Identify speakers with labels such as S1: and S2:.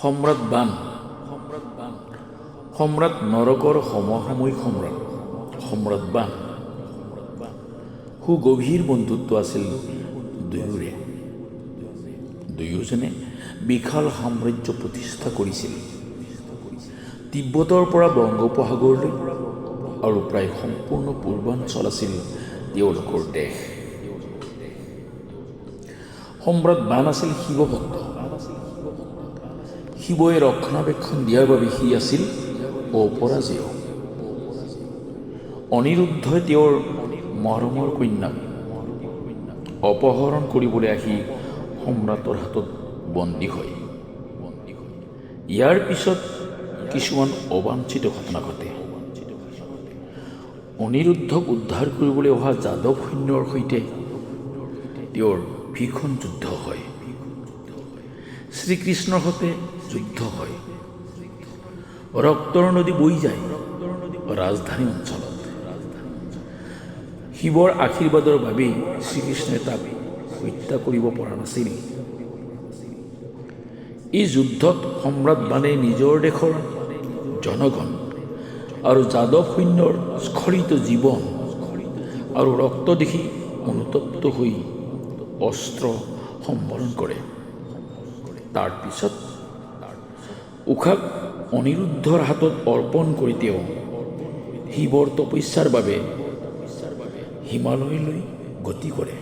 S1: সম্ৰাট বান সম্ৰাট নৰকৰ সমসাময়িক সম্ৰাট বান সুগভীৰ বন্ধুত্ব আছিল দুয়োৰে। দুয়োজনে বিশাল সাম্ৰাজ্য প্ৰতিষ্ঠা কৰিছিল, তিব্বতৰ পৰা বংগোপসাগৰলৈ, আৰু প্ৰায় সম্পূৰ্ণ পূৰ্বাঞ্চল আছিল তেওঁলোকৰ দেশ। সম্ৰাট বান আছিল শিৱভক্ত। শিৱই ৰক্ষণাবেক্ষণ দিয়াৰ বাবে সি আছিল অপৰাজেয়। অনিৰুদ্ধই তেওঁৰ মৰমৰ কন্যাক অপহৰণ কৰিবলৈ আহি সম্ৰাটৰ হাতত বন্দী হয়। ইয়াৰ পিছত কিছুমান অবাঞ্ছিত ঘটনা ঘটে। অনিৰুদ্ধক উদ্ধাৰ কৰিবলৈ অহা যাদৱ সৈন্যৰ সৈতে তেওঁৰ ভীষণ যুদ্ধ হয়। শ্ৰীকৃষ্ণৰ সৈতে যুদ্ধ হয়। ৰক্তৰ নদী বৈ যায় ৰাজধানী অঞ্চলত। শিৱৰ আশীৰ্বাদৰ বাবেই শ্ৰীকৃষ্ণই তাক হত্যা কৰিব পৰা নাছিল। এই যুদ্ধত সম্ৰাট বানে নিজৰ দেশৰ জনগণ আৰু যাদৱ সৈন্যৰ স্খলিত জীৱন আৰু ৰক্ত দেখি অনুতপ্ত হৈ অস্ত্ৰ সম্বৰণ কৰে। তাৰ পিছত উশাক অনিৰুদ্ধৰ হাতত অৰ্পণ কৰি তেওঁ শিৱৰ তপস্যাৰ বাবে হিমালয়লৈ গতি কৰে।